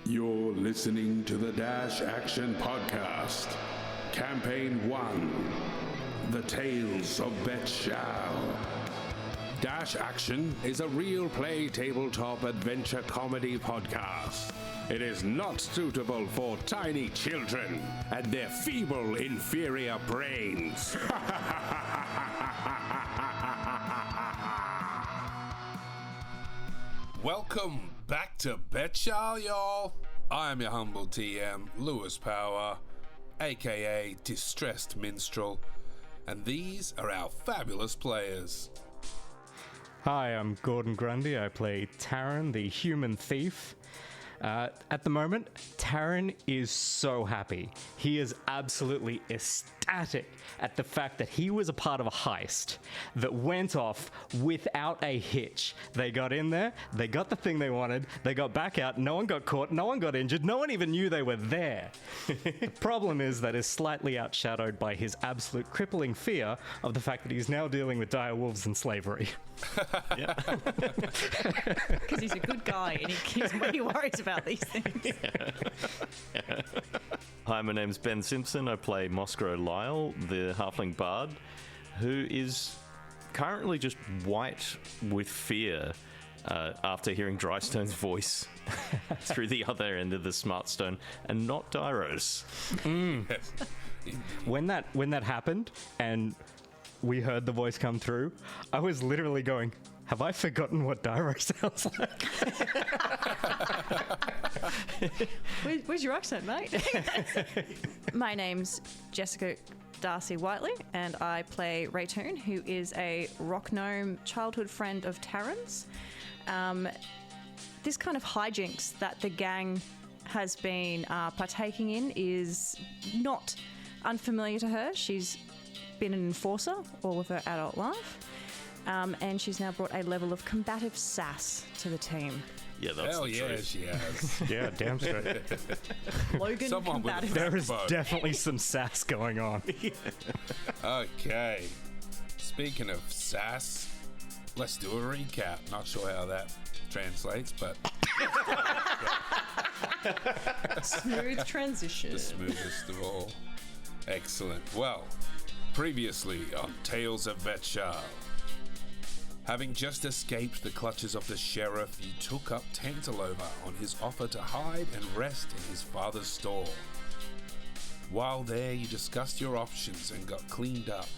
You're listening to the Dash Action Podcast, Campaign 1, The Tales of Betshal. Dash Action is a real play tabletop adventure comedy podcast. It is not suitable for tiny children and their feeble, inferior brains. Welcome back to Betshal, y'all. I am your humble TM, Lewis Power, aka Distressed Minstrel, and these are our fabulous players. Hi, I'm Gordon Grundy. I play Tarun, the human thief. At the moment, Tarun is so happy. He is absolutely ecstatic at the fact that he was a part of a heist that went off without a hitch. They got in there, they got the thing they wanted, they got back out, no one got caught, no one got injured, no one even knew they were there. The problem is that is slightly outshadowed by his absolute crippling fear of the fact that he's now dealing with dire wolves and slavery. Because he's a good guy and he worries about these things. Hi, my name's Ben Simpson. I play Mossgrow Lyle, the halfling bard, who is currently just white with fear after hearing Drystone's voice through the other end of the smart stone, and not Dyro's. When that happened and we heard the voice come through, I was literally going, have I forgotten what Dyro sounds like? Where's your accent, mate? My name's Jessica Darcy Whiteley, and I play Rheytun, who is a rock gnome childhood friend of Tarun's. This kind of hijinks that the gang has been partaking in is not unfamiliar to her. She's been an enforcer all of her adult life, and she's now brought a level of combative sass to the team. Yeah, that's Hell the yeah, truth. she has. Yeah, damn straight. Logan Someone with combative. There is Backbone. definitely some sass going on. Okay. Speaking of sass, let's do a recap. Not sure how that translates, but Smooth transition. the smoothest of all. Excellent. Well, previously on Tales of Betshal. Having just escaped the clutches of the sheriff, you took up Tantalova on his offer to hide and rest in his father's store. While there, you discussed your options and got cleaned up.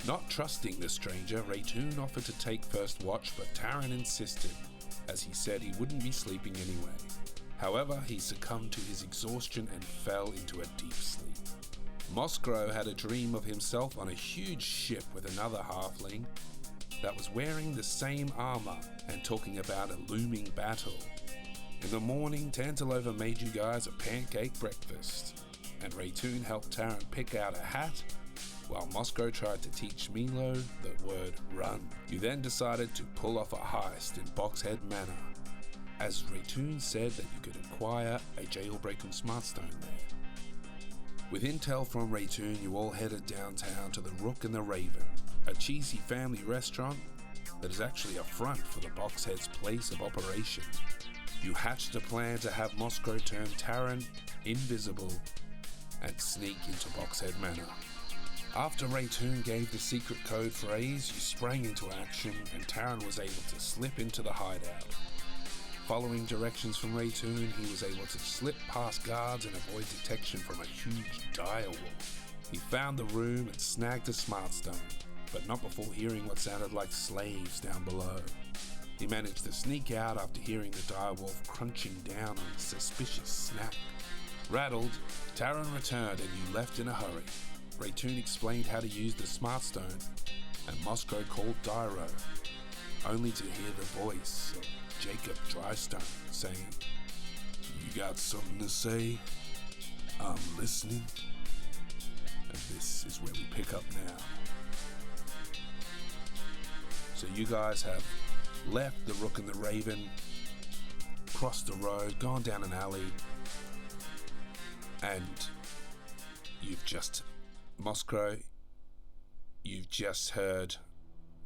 Not trusting the stranger, Rheytun offered to take first watch, but Tarun insisted, as he said he wouldn't be sleeping anyway. However, he succumbed to his exhaustion and fell into a deep sleep. Mossgrow had a dream of himself on a huge ship with another halfling that was wearing the same armor and talking about a looming battle. In the morning, Tantalova made you guys a pancake breakfast, and Rheytun helped Tarun pick out a hat, while Mossgrow tried to teach Milo the word run. You then decided to pull off a heist in Boxhead Manor, as Rheytun said that you could acquire a jailbreak on Smartstone there. With intel from Rheytun, you all headed downtown to the Rook and the Raven, a cheesy family restaurant that is actually a front for the Boxhead's place of operation. You hatched a plan to have Mossgrow turn Tarun invisible and sneak into Boxhead Manor. After Rheytun gave the secret code phrase, you sprang into action and Tarun was able to slip into the hideout. Following directions from Rheytun, he was able to slip past guards and avoid detection from a huge dire wolf. He found the room and snagged a Smartstone, but not before hearing what sounded like slaves down below. He managed to sneak out after hearing the dire wolf crunching down on a suspicious snack. Rattled, Tarun returned and you left in a hurry. Rheytun explained how to use the Smartstone, and Mossgrow called Dyro, only to hear the voice of Jacob Drystone saying, "You got something to say? I'm listening." And this is where we pick up now. So you guys have left the Rook and the Raven, crossed the road, gone down an alley, and Mossgrow, you've just heard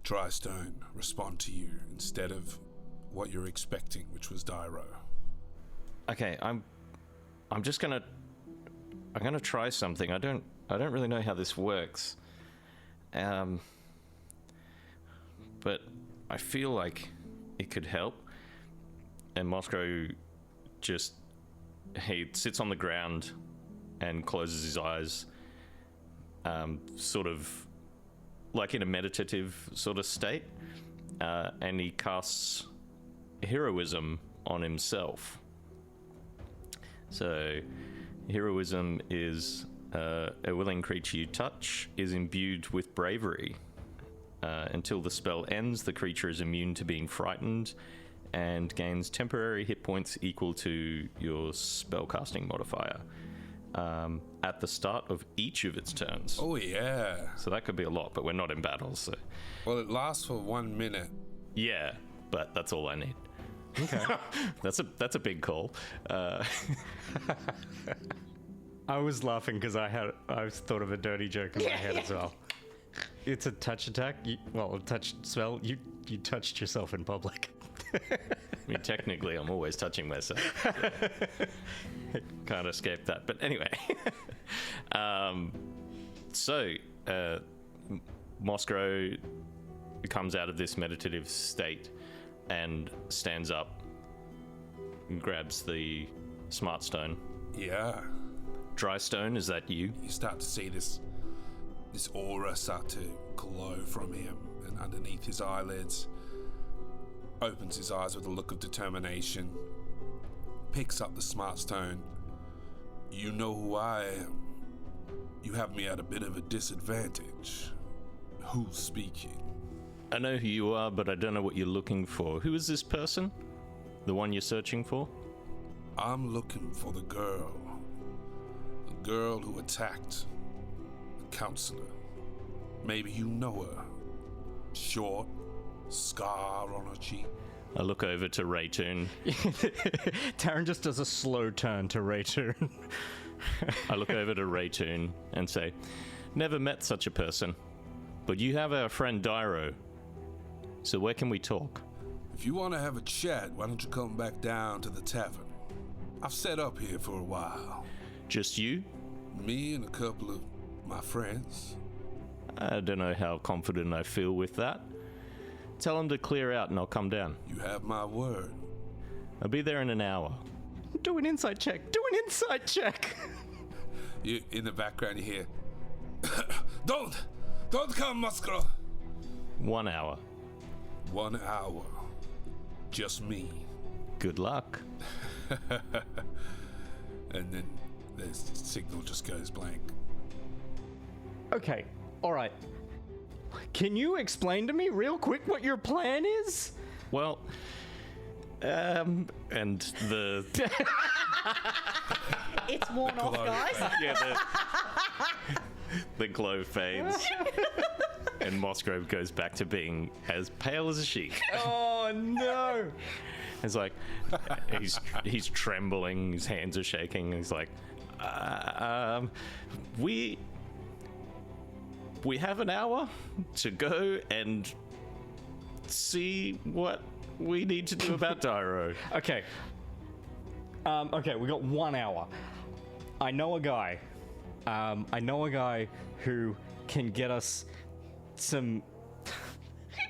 Drystone respond to you instead of what you're expecting, which was Dyro. Okay, I'm gonna try something. I don't really know how this works. But I feel like it could help. And Mossgrow he sits on the ground and closes his eyes, sort of like in a meditative sort of state, and he casts heroism on himself. So heroism is a willing creature you touch is imbued with bravery. Until the spell ends, the creature is immune to being frightened and gains temporary hit points equal to your spellcasting modifier at the start of each of its turns. Oh, yeah. So that could be a lot, but we're not in battle, so... Well, it lasts for 1 minute. Yeah, but that's all I need. Okay. That's a big call. I was laughing because I thought of a dirty joke in my head as well. It's a touch attack. A touch spell. You touched yourself in public. I mean, technically, I'm always touching myself. Can't escape that. But anyway. Mossgrow comes out of this meditative state and stands up and grabs the smart stone. Yeah. Drystone, is that you? You start to see this aura start to glow from him, and underneath his eyelids, opens his eyes with a look of determination, picks up the smart stone. You know who I am. You have me at a bit of a disadvantage. Who's speaking? I know who you are, but I don't know what you're looking for. Who is this person? The one you're searching for? I'm looking for the girl. The girl who attacked the counselor. Maybe you know her. Short, scar on her cheek. I look over to Rheytun. Tarun just does a slow turn to Rheytun. I look over to Rheytun and say, never met such a person, but you have our friend Dyro. So where can we talk? If you want to have a chat, why don't you come back down to the tavern? I've set up here for a while. Just you? Me and a couple of my friends. I don't know how confident I feel with that. Tell them to clear out and I'll come down. You have my word. I'll be there in an hour. Do an insight check. Do an insight check. You, in the background, you hear, Don't come, Mossgrow. 1 hour. 1 hour. Just me. Good luck. And then the signal just goes blank. Okay, all right. Can you explain to me real quick what your plan is? Well, and the... It's worn off, guys. yeah, the glow fades. And Mossgrow goes back to being as pale as a sheet. Oh, no. It's like, he's trembling, his hands are shaking. He's like, we have an hour to go and see what we need to do about Dyro. Okay. Okay, we got 1 hour. I know a guy. Who can get us some...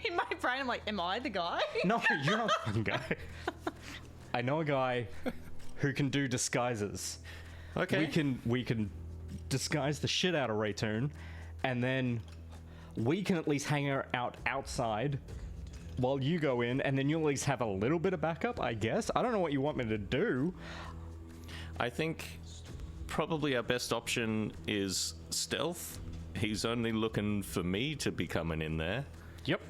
In my brain, I'm like, am I the guy? No, you're not the fucking guy. I know a guy who can do disguises. Okay. We can disguise the shit out of Rheytun, and then we can at least hang out outside while you go in, and then you'll at least have a little bit of backup, I guess. I don't know what you want me to do. I think probably our best option is stealth. He's only looking for me to be coming in there. Yep.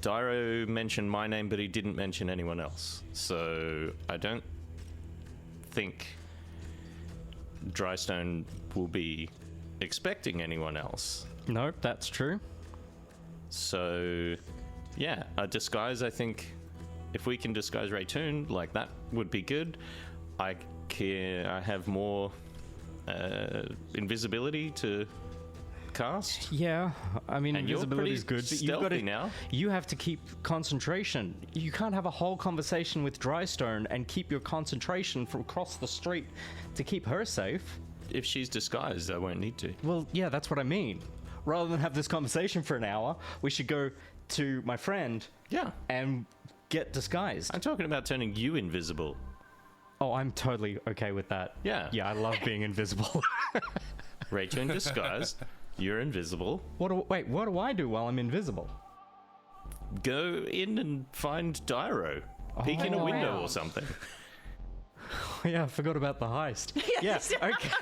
Dyro mentioned my name, but he didn't mention anyone else. So I don't think Drystone will be expecting anyone else. Nope, that's true. So, yeah, a disguise, I think, if we can disguise Rheytun, like, that would be good. I have more invisibility to cast. Yeah, I mean, And you're invisibility is pretty good, but you've got stealthy to, now. you have to keep concentration. You can't have a whole conversation with Drystone and keep your concentration from across the street to keep her safe. If she's disguised, I won't need to. Well, yeah, that's what I mean. Rather than have this conversation for an hour, we should go to my friend Yeah. and get disguised. I'm talking about turning you invisible. Oh, I'm totally okay with that. Yeah. Yeah, I love being invisible. Rheytun disguised. You're invisible. What do I do while I'm invisible? Go in and find Dyro. Peek in a window or something. Yeah, I forgot about the heist. Yeah,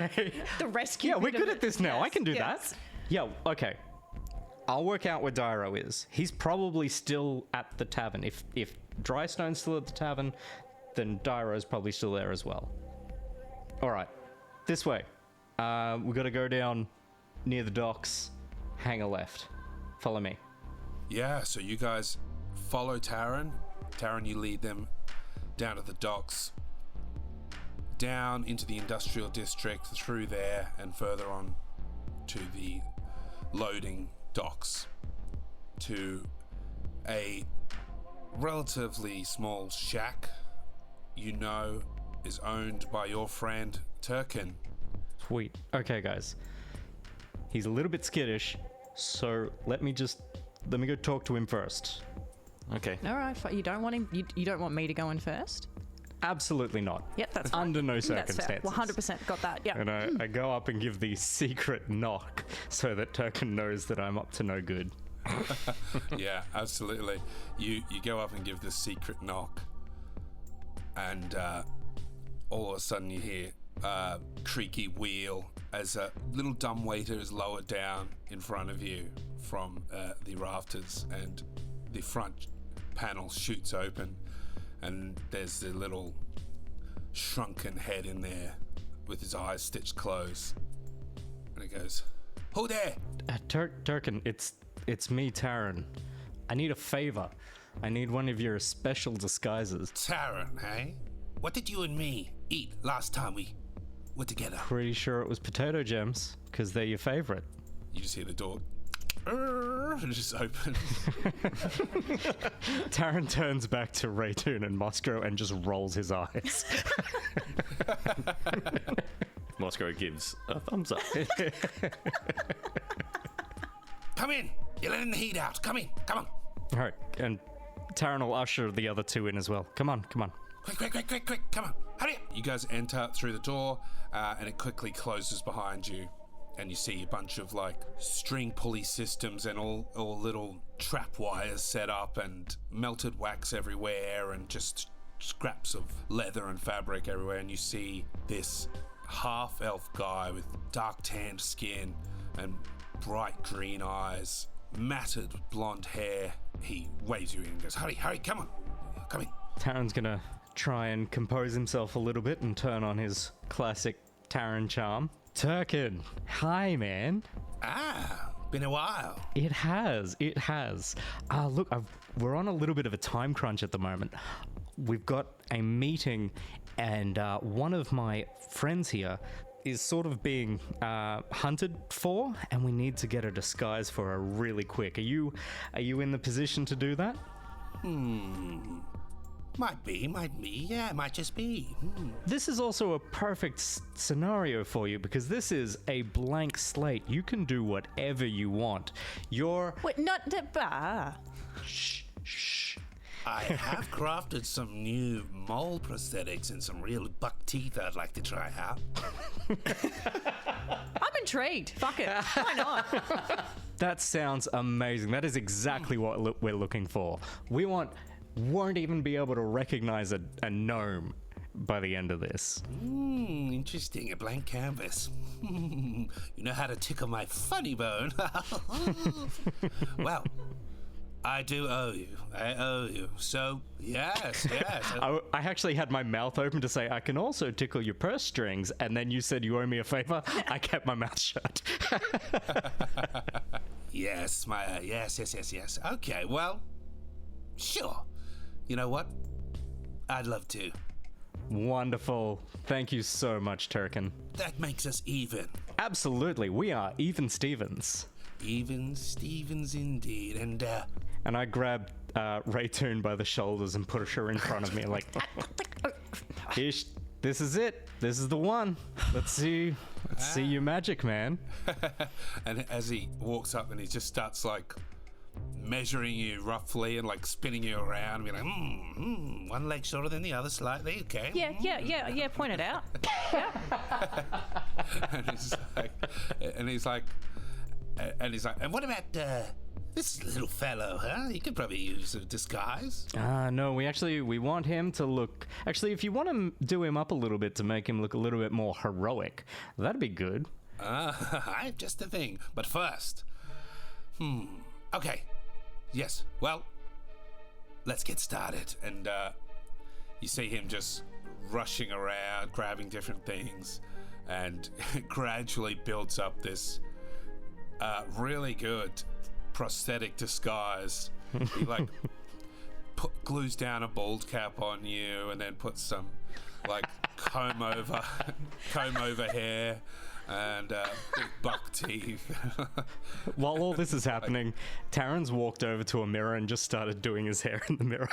okay. The rescue. Yeah, we're bit of good it. at this now. I Yes, can do yes. that. Yeah, okay. I'll work out where Dyro is. He's probably still at the tavern. If Drystone's still at the tavern, then Dyro's probably still there as well. All right, this way. We got to go down near the docks, hang a left. Follow me. Yeah, so you guys follow Tarun. Tarun, you lead them down to the docks, down into the industrial district, through there, and further on to the loading docks, to a relatively small shack you know is owned by your friend Tarun. Sweet. Okay, guys. He's a little bit skittish, so let me go talk to him first. Okay. All right. You don't want him. You don't want me to go in first. Absolutely not. Yep, that's fine. Under no That's fair. circumstances. 100% got that. Yeah. And I go up and give the secret knock so that Tarun knows that I'm up to no good. Yeah, absolutely. You go up and give this secret knock, and all of a sudden you hear a creaky wheel as a little dumbwaiter is lowered down in front of you from the rafters, and the front panel shoots open, and there's the little shrunken head in there with his eyes stitched closed, and it goes, "Who there?" Tarun, it's me, Tarun. I need a favor. I need one of your special disguises. Tarun, hey? What did you and me eat last time we were together? Pretty sure it was potato gems, because they're your favorite. You just hear the door and it just opens. Tarun turns back to Rheytun and Mossgrow and just rolls his eyes. Mossgrow gives a thumbs up. Come in. You're letting the heat out. Come in. Come on. All right, and Tarun will usher the other two in as well. Come on. Quick. Come on. Hurry up. You guys enter through the door, and it quickly closes behind you. And you see a bunch of string pulley systems and all little trap wires set up, and melted wax everywhere, and just scraps of leather and fabric everywhere. And you see this half-elf guy with dark tanned skin and bright green eyes, matted blonde hair. He waves you in and goes, hurry, come on, come in. Tarun's gonna try and compose himself a little bit and turn on his classic Tarun charm. Tarun, hi, man. Been a while. It has. Look, we're on a little bit of a time crunch at the moment. We've got a meeting, and one of my friends here is sort of being hunted for, and we need to get a disguise for her really quick. Are you in the position to do that? Might be, yeah, might just be. This is also a perfect scenario for you, because this is a blank slate. You can do whatever you want. Wait, not the bar. Shh. I have crafted some new mole prosthetics and some real buck teeth I'd like to try out. I'm intrigued. Fuck it. Why not? That sounds amazing. That is exactly what we're looking for. We won't even be able to recognize a gnome by the end of this. Interesting, a blank canvas. You know how to tickle my funny bone. Well, I do owe you. I owe you. So, yes. I actually had my mouth open to say, I can also tickle your purse strings, and then you said you owe me a favor. I kept my mouth shut. Yes. Okay, well, sure. You know what? I'd love to. Wonderful. Thank you so much, Turkin. That makes us even. Absolutely, we are even Stevens. Even Stevens indeed. And I grabbed Rheytun by the shoulders and pushed her in front of me, like, Ish, this is it. This is the one. Let's see your magic, man. And as he walks up and he just starts like measuring you roughly and like spinning you around, being like, one leg shorter than the other slightly, okay. Yeah, point it out. Yeah. and he's like, and what about this little fellow, huh? He could probably use a disguise. No, we want him to look... Actually, if you want to do him up a little bit to make him look a little bit more heroic, that'd be good. I have just the thing. But first... Okay. Yes, well, let's get started. And you see him just rushing around, grabbing different things, and gradually builds up this really good prosthetic disguise. He like glues down a bald cap on you and then puts some like comb over hair and big buck teeth. While all this is happening, Tarun's walked over to a mirror and just started doing his hair in the mirror.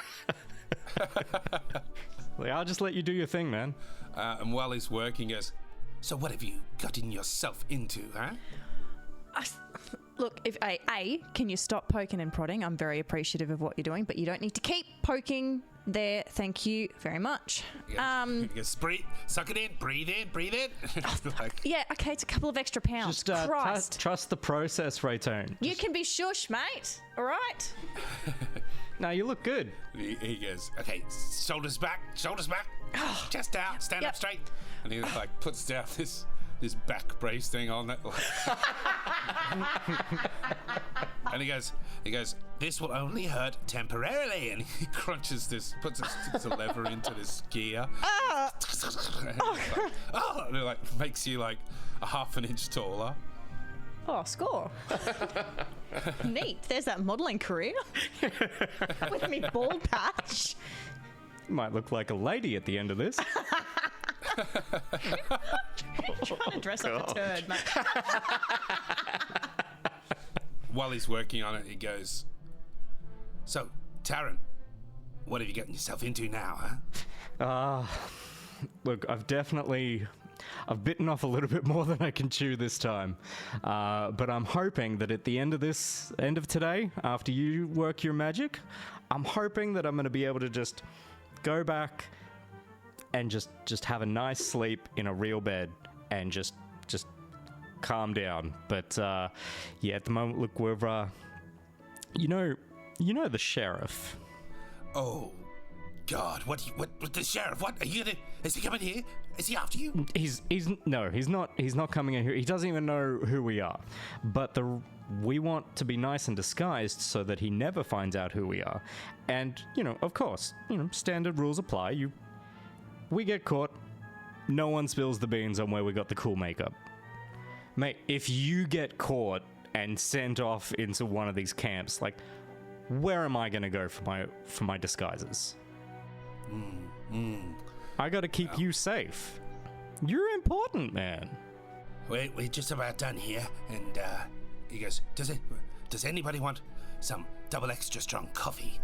Like, I'll just let you do your thing, man. And while he's working, he goes, so what have you gotten yourself into, huh? Look, if can you stop poking and prodding? I'm very appreciative of what you're doing, but you don't need to keep poking there. Thank you very much. He goes, suck it in, breathe in. Like, yeah, okay, it's a couple of extra pounds. Just Christ. trust the process, Rheytun. You can be shush, mate. All right? No, you look good. he goes, okay, shoulders back, chest out, stand up straight. And he like puts down this back brace thing on that. And he goes, this will only hurt temporarily. And he crunches this, sticks a lever into this gear. And it like makes you like a half an inch taller. Oh, score. Neat. There's that modelling career. With me bald patch. Might look like a lady at the end of this. Trying to dress up a turd, mate. While he's working on it, he goes, so, Tarun, what have you gotten yourself into now, huh? Look, I've bitten off a little bit more than I can chew this time. But I'm hoping that at the end of today, after you work your magic, I'm hoping that I'm going to be able to just go back and just have a nice sleep in a real bed and just calm down. But yeah, at the moment, look, we're you know the sheriff. Oh God, what the sheriff? What are you gonna? Is he coming here? Is he after you? He's not coming in here. He doesn't even know who we are. But we want to be nice and disguised so that he never finds out who we are. And of course, standard rules apply. We get caught, no one spills the beans on where we got the cool makeup. Mate, if you get caught and sent off into one of these camps, like, where am I gonna go for my disguises? I gotta keep you safe. You're important, man. We're just about done here, and he goes, does anybody want some double extra strong coffee?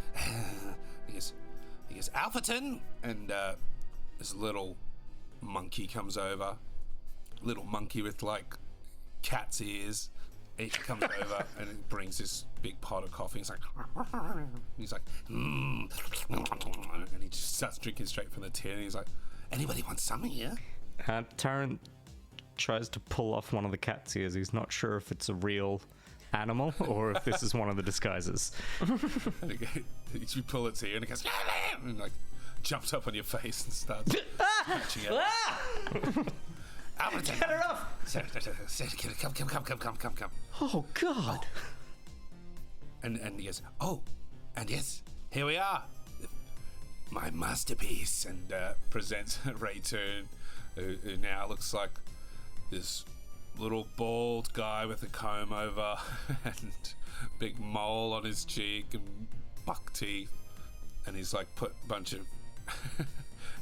He goes, Alphaton, and this little monkey comes over. Little monkey with like cat's ears. He comes over and it brings this big pot of coffee. He's like, and he just starts drinking straight from the tin. He's like, anybody want some here? Tarun tries to pull off one of the cat's ears. He's not sure if it's a real animal or if this is one of the disguises. You pull its ear and it goes, and like jumps up on your face and starts catching it. Albert, get her off! Come. Oh, God. And he goes, oh, and yes, here we are. My masterpiece. And presents Rheytun, who now looks like this little bald guy with a comb over and big mole on his cheek and buck teeth. And he's like put a bunch of...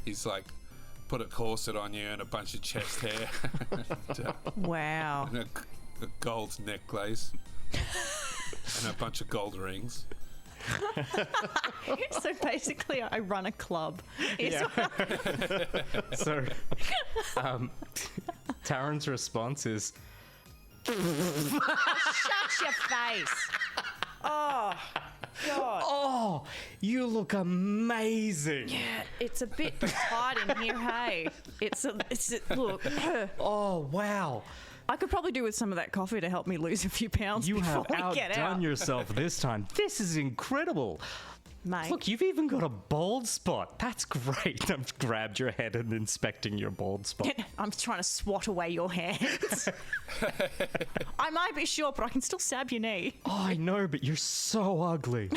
he's like put a corset on you and a bunch of chest hair. Wow. And a gold necklace. And a bunch of gold rings. So basically, I run a club. Yeah. So, Taryn's response is, Shut your face. Oh, God. "Oh, you look amazing." Yeah, it's a bit tight in here, hey. Look. Oh, wow. I could probably do with some of that coffee to help me lose a few pounds You before have we get out. outdone yourself this time. This is incredible. Mate. Look, you've even got a bald spot. That's great. I've grabbed your head and inspecting your bald spot. I'm trying to swat away your hands. I might be short, but I can still stab your knee. Oh, I know, but you're so ugly.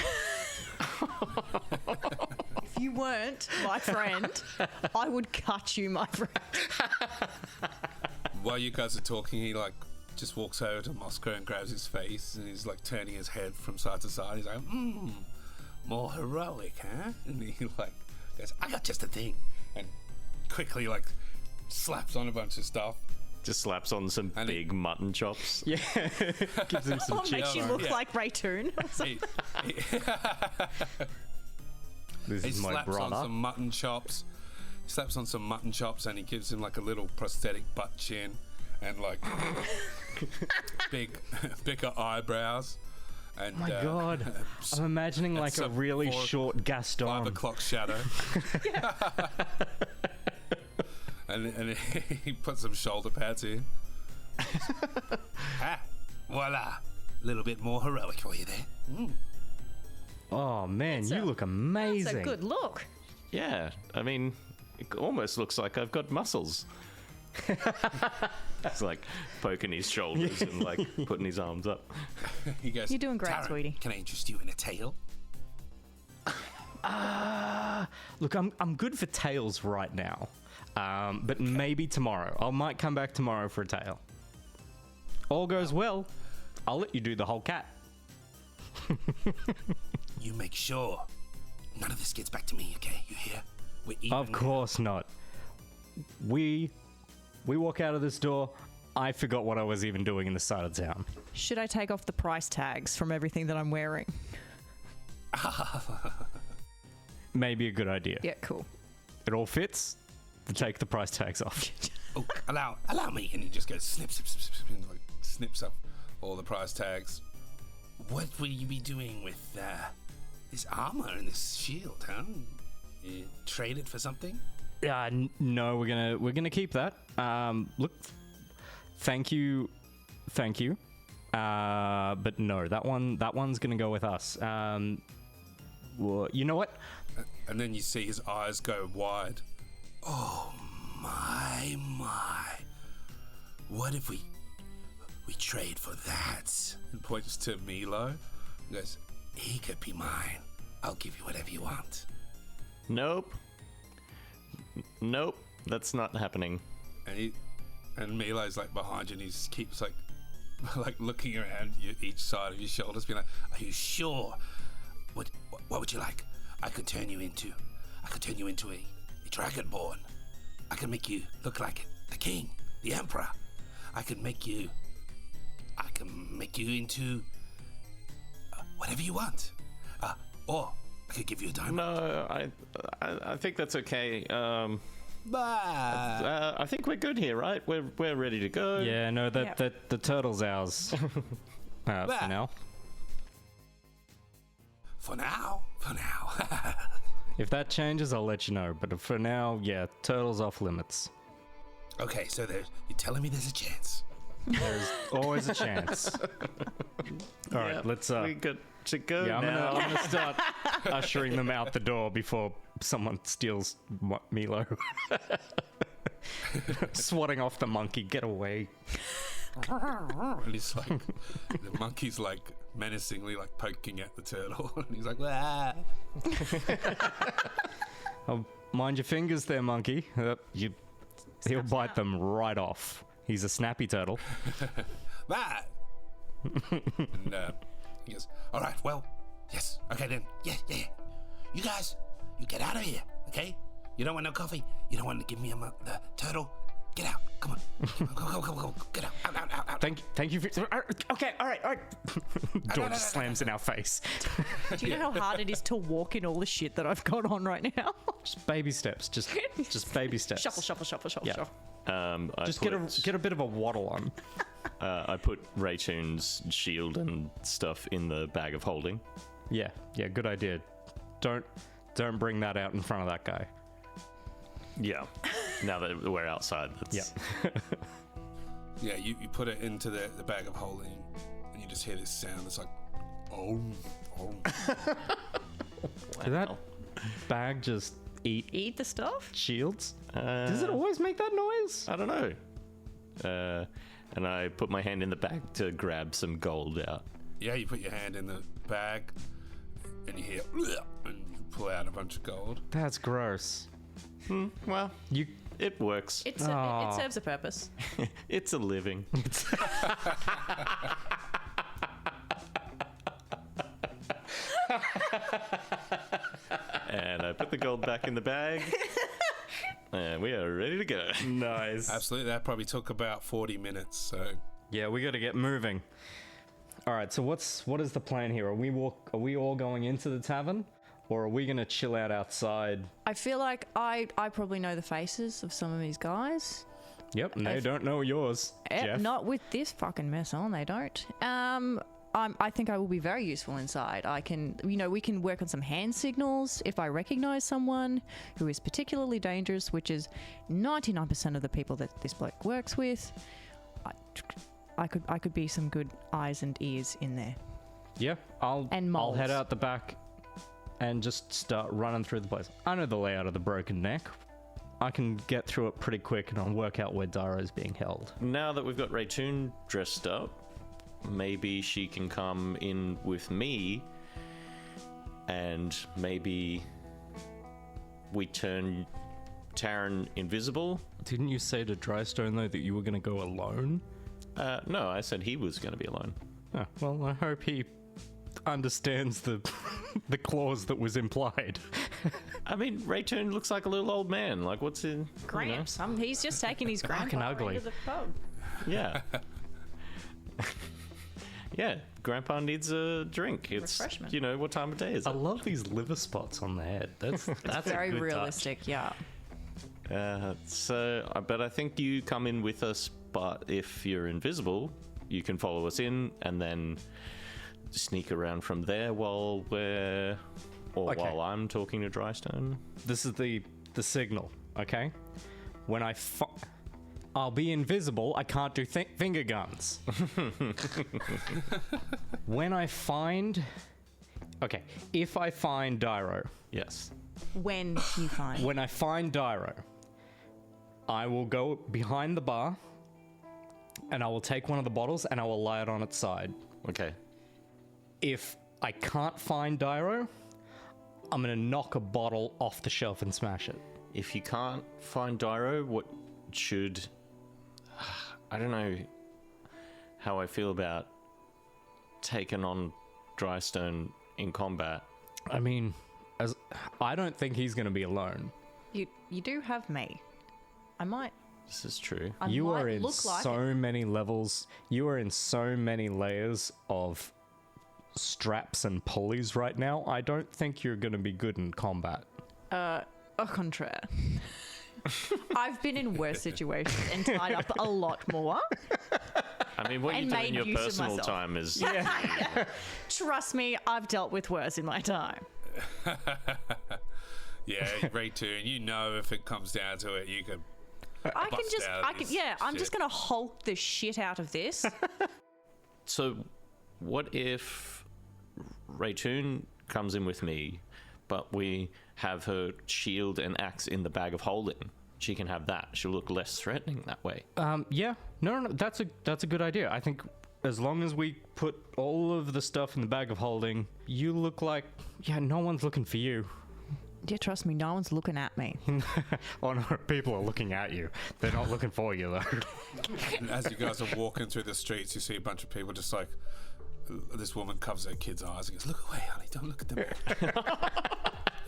If you weren't my friend, I would cut you, my friend. While you guys are talking, he like just walks over to Mossgrow and grabs his face, and he's like turning his head from side to side. He's like, more heroic, huh? And he like goes, I got just a thing, and quickly like slaps on a bunch of stuff. Just slaps on some And big mutton chops. Yeah. Gives him some What makes chips. you look Yeah. like Rheytun? He This is my slaps on brother. some mutton chops. He slaps on some mutton chops, and he gives him like a little prosthetic butt chin and like bigger eyebrows. And My God. I'm imagining like a some really 4 short Gaston. 5 o'clock shadow. and he puts some shoulder pads in. Voila. A little bit more heroic for you there. Oh, man, you look That's amazing. a good look. Yeah, I mean, it almost looks like I've got muscles. It's like poking his shoulders and like putting his arms up. He goes, You're doing great, Tarun, sweetie. Can I interest you in a tale? Look, I'm good for tails right now. But maybe tomorrow. I might come back tomorrow for a tail. All goes well, I'll let you do the whole cat. You make sure none of this gets back to me, okay? You hear? We're even. Of course not. We walk out of this door. I forgot what I was even doing in the side of town. Should I take off the price tags from everything that I'm wearing? Maybe a good idea. Yeah, cool. It all fits. Take the price tags off. Oh, allow me. And he just goes snip, snip, snip, snip, and like snips up all the price tags. What will you be doing with this armor and this shield, huh? You trade it for something? No, we're gonna keep that. Look, thank you. But no, that one's gonna go with us. Well, you know what? And then you see his eyes go wide. Oh my. What if we trade for that? And points to Milo. And goes, he could be mine. I'll give you whatever you want. Nope, that's not happening. And Milo's like behind you, and he just keeps like looking around each side of your shoulders, being like, "Are you sure? What would you like? I could turn you into a dragonborn. I can make you look like the king, the emperor. I can make you into whatever you want. Or I could give you a diamond." No, I think that's okay. Bah. I think we're good here, right? We're ready to go. Yeah, no, the turtle's ours. For now. For now. If that changes, I'll let you know. But for now, yeah, turtle's off limits. Okay, so you're telling me there's a chance. There's always a chance. All right, let's. We got to go Yeah, now. I'm gonna start ushering them out the door before someone steals Milo. Swatting off the monkey. Get away. And he's like, the monkey's like menacingly like poking at the turtle, and he's like, "Wah." Oh, mind your fingers there, monkey. He'll bite them right off. He's a snappy turtle. "Wah." And he goes, "All right, well, yes, okay then, yeah. You guys, you get out of here, okay? You don't want no coffee? You don't want to give me the turtle? Get out. Come on. Go. Get out. Out. Thank you for... Okay, all right. Door just slams in our face. Do you know how hard it is to walk in all the shit that I've got on right now? Just baby steps. Just baby steps. Shuffle. Yeah. I Just put, get a bit of a waddle on. I put Rheytun's shield and stuff in the bag of holding. Yeah, good idea. Don't bring that out in front of that guy. Yeah. Now that we're outside, that's... Yeah, you put it into the bag of holding, and you just hear this sound. It's like, oh. Did that bag just eat the stuff? shields? Does it always make that noise? I don't know. And I put my hand in the bag to grab some gold out. Yeah, you put your hand in the bag, and you hear, and you pull out a bunch of gold. That's gross. Well, it works. It serves a purpose. It's a living. And I put the gold back in the bag. And we are ready to go. Nice. Absolutely, that probably took about 40 minutes, so... Yeah, we got to get moving. All right, so what is the plan here? Are we all going into the tavern, or are we going to chill out outside? I feel like I probably know the faces of some of these guys. Yep, and they don't know yours, Jeff. Not with this fucking mess on, they don't. I think I will be very useful inside. I can, we can work on some hand signals if I recognize someone who is particularly dangerous, which is 99% of the people that this bloke works with. I could be some good eyes and ears in there. Yeah, I'll moles. head out the back and just start running through the place. I know the layout of the Broken Neck. I can get through it pretty quick and I'll work out where Dyro's being held. Now that we've got Rheytun dressed up, maybe she can come in with me and maybe we turn Tarun invisible. Didn't you say to Drystone, though, that you were going to go alone? No, I said he was going to be alone. Oh, well, I hope he understands the the clause that was implied. I mean, Rheytun looks like a little old man. Like, what's in... Gramps. He's just taking his Fucking grandpa ugly. into the pub. Yeah. Yeah, Grandpa needs a drink. It's, refreshment. What time of day is it? I love these liver spots on the head. That's Very a good realistic, yeah. But I think you come in with us, but if you're invisible, you can follow us in and then sneak around from there while I'm talking to Drystone. touch. This is the signal, okay? When I'll be invisible. I can't do finger guns. When I find... Okay, if I find Dyro... Yes. When you find... When I find Dyro, I will go behind the bar and I will take one of the bottles and I will lay it on its side. Okay. If I can't find Dyro, I'm going to knock a bottle off the shelf and smash it. If you can't find Dyro, what should... I don't know how I feel about taking on Drystone in combat. I mean, I don't think he's going to be alone. You do have me. I might... This is true. You are in so many levels. You are in so many layers of straps and pulleys right now. I don't think you're going to be good in combat. Au contraire. I've been in worse situations and tied up a lot more. I mean, what you do in your personal time is... Yeah. Trust me, I've dealt with worse in my time. Yeah, Rheytun, if it comes down to it, you could... I'm just gonna Hulk the shit out of this. So, what if Rheytun comes in with me, but we have her shield and axe in the bag of holding? She can have that. She'll look less threatening that way. Yeah. No. That's a good idea. I think as long as we put all of the stuff in the bag of holding, you look like... Yeah, no one's looking for you. Yeah, trust me, no one's looking at me. Oh no, people are looking at you. They're not looking for you, though. As you guys are walking through the streets, you see a bunch of people just like... This woman covers her kid's eyes and goes, "Look away, honey, don't look at them."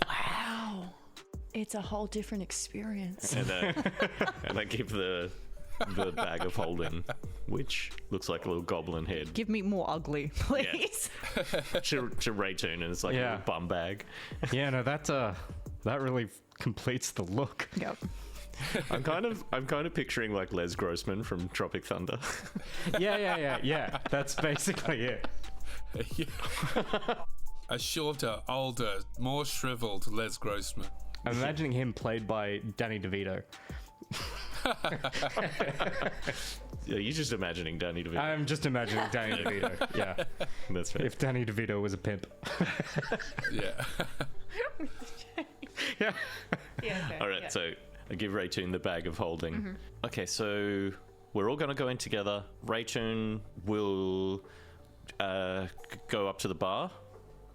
Wow. It's a whole different experience. And I give the bag of holding, which looks like a little goblin head, Give me more ugly, please. to Rheytun, and it's like a little bum bag. Yeah, no, that really completes the look. Yep. I'm kind of picturing like Les Grossman from Tropic Thunder. Yeah. That's basically it. A shorter, older, more shriveled Les Grossman. I'm imagining him played by Danny DeVito. Yeah, you're just imagining Danny DeVito. I'm just imagining Danny DeVito. Yeah. That's right. If Danny DeVito was a pimp. Yeah. Yeah. Yeah. All right, so I give Rheytun the bag of holding. Okay, so we're all going to go in together. Rheytun will go up to the bar,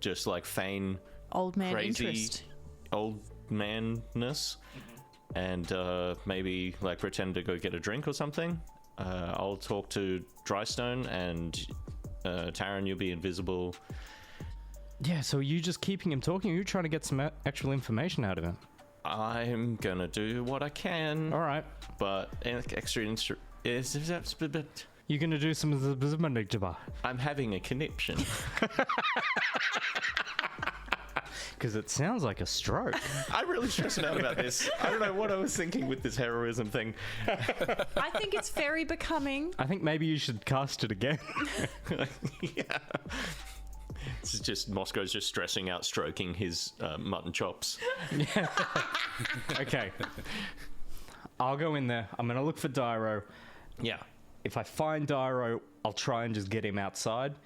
just like feign Old man crazy interest. old manness, and maybe like pretend to go get a drink or something. I'll talk to Drystone, and Tarun, you'll be invisible. Yeah, so are you just keeping him talking, or are you trying to get some actual information out of him? I'm gonna do what I can. All right. But extra You're going to do some of the... I'm having a conniption. Because it sounds like a stroke. I'm really stressing out about this. I don't know what I was thinking with this heroism thing. I think it's very becoming. I think maybe you should cast it again. Yeah. This is just Mossgrow's just stressing out, stroking his mutton chops. Okay. I'll go in there. I'm going to look for Dyro. Yeah. If I find Dyro, I'll try and just get him outside.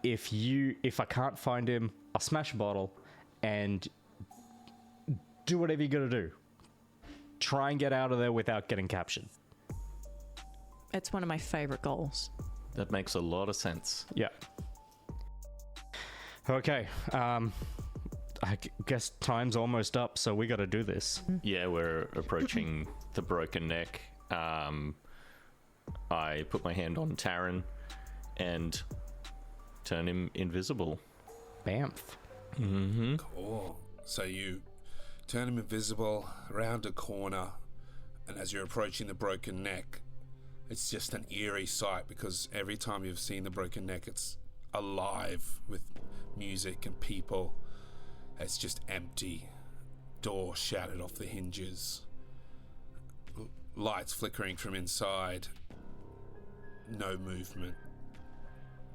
If I can't find him, I'll smash a bottle and do whatever you gotta do. Try and get out of there without getting captured. It's one of my favorite goals. That makes a lot of sense. Yeah. Okay. I guess time's almost up, so we gotta do this. Yeah, we're approaching the broken neck. I put my hand on Tarun and turn him invisible. Bamf. Mm-hmm. Cool. So you turn him invisible around a corner, and as you're approaching the broken neck, it's just an eerie sight, because every time you've seen the broken neck, it's alive with music and people. It's just empty. Door shattered off the hinges. Lights flickering from inside. No movement.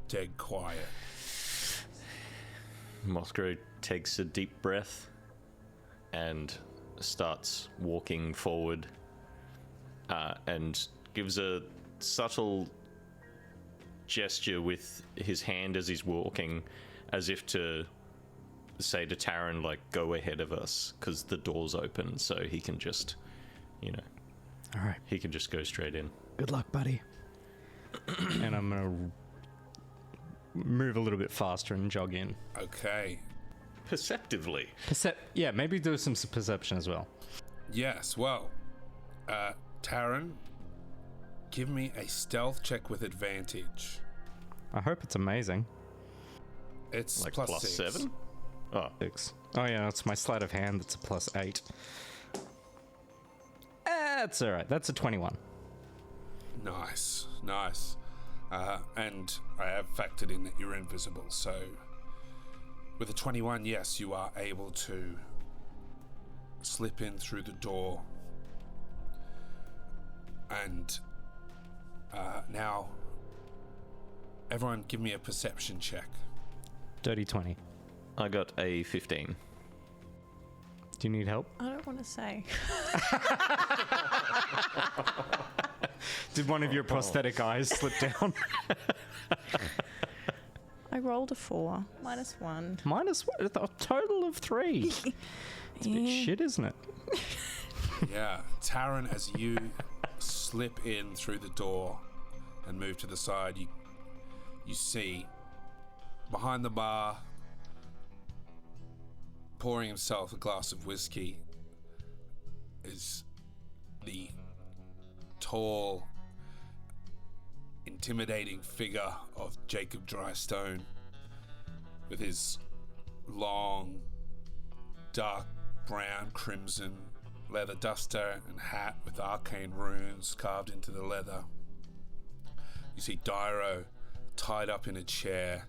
Dead quiet. Mossgrow takes a deep breath and starts walking forward, and gives a subtle gesture with his hand as he's walking, as if to say to Tarun, like, go ahead of us, because the door's open, so he can just, All right. he can just go straight in. Good luck, buddy. And I'm gonna move a little bit faster and jog in. Okay. Perceptively. Yeah, maybe do some perception as well. Yes, well, Tarun, give me a stealth check with advantage. I hope it's amazing. It's Like plus plus 6. 7? Oh, 6. Oh yeah, it's my sleight of hand. That's a plus 8. That's all right. That's a 21. Nice. And I have factored in that you're invisible, so with a 21, yes, you are able to slip in through the door. And now, everyone give me a perception check. Dirty 20. I got a 15. Do you need help? I don't want to say. Did one of your prosthetic eyes slip down? I rolled a 4. -1. Minus what? A total of 3. It's a bit shit, isn't it? Yeah, Tarun, as you slip in through the door and move to the side, you see behind the bar, pouring himself a glass of whiskey, is the tall, intimidating figure of Jacob Drystone, with his long, dark brown, crimson leather duster and hat with arcane runes carved into the leather. You see Dyro tied up in a chair,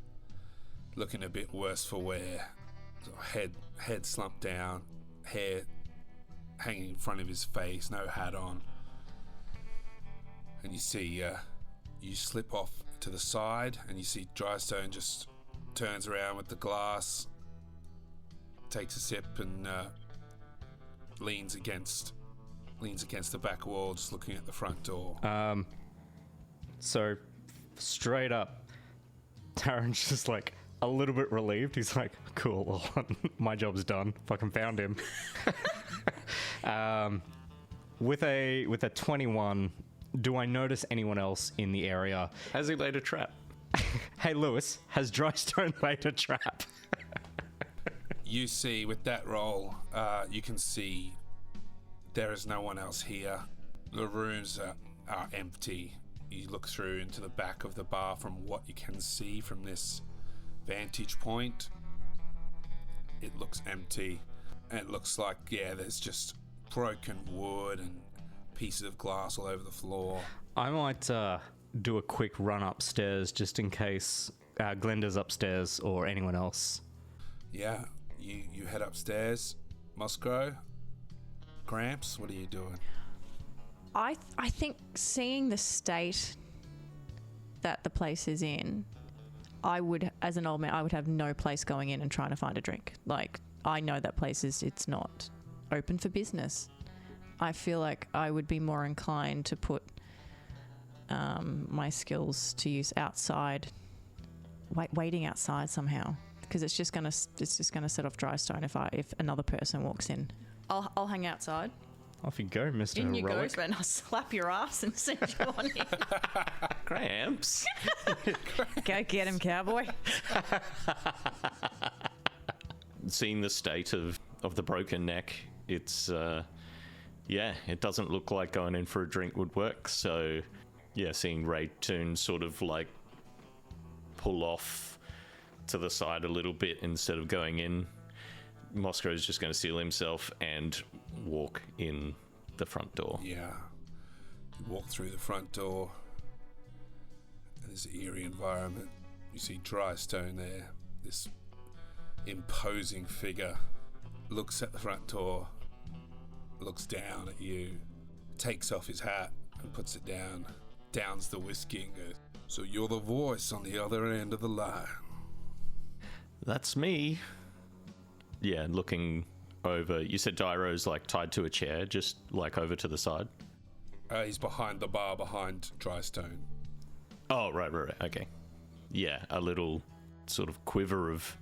looking a bit worse for wear. Head slumped down, hair hanging in front of his face, no hat on. And you see, you slip off to the side, and you see Drystone just turns around with the glass, takes a sip, and leans against the back wall, just looking at the front door. So, straight up, Taryn's just like a little bit relieved. He's like, cool, well, my job's done. Fucking found him. With a 21, do I notice anyone else in the area? Has he laid a trap? Hey, Lewis, has Drystone laid a trap? You see, with that roll, you can see there is no one else here. The rooms are empty. You look through into the back of the bar from what you can see from this vantage point. It looks empty. And it looks like, there's just broken wood and pieces of glass all over the floor. I might do a quick run upstairs just in case Glenda's upstairs or anyone else. Yeah, you head upstairs. Mossgrow, Gramps, what are you doing? I think seeing the state that the place is in, I would, as an old man, I would have no place going in and trying to find a drink. Like, I know that place it's not open for business. I feel like I would be more inclined to put my skills to use outside, waiting outside somehow, because it's just gonna set off Drystone if another person walks in. I'll hang outside. Off you go, Mr. In you go, Heroic. and I'll slap your ass and send you on in. Cramps. Go get him, cowboy. Seeing the state of the broken neck, it's it doesn't look like going in for a drink would work. So seeing Rheytun sort of like pull off to the side a little bit instead of going in, Mossgrow is just going to seal himself and walk in the front door. Yeah. You walk through the front door, and this eerie environment. You see Drystone there, this imposing figure, looks at the front door, looks down at you, takes off his hat and puts it down, downs the whiskey and goes, "So you're the voice on the other end of the line." That's me. Yeah, looking over. You said Dyro's like tied to a chair, just like over to the side? He's behind the bar, behind Drystone. Oh, right. Okay. Yeah, a little sort of quiver of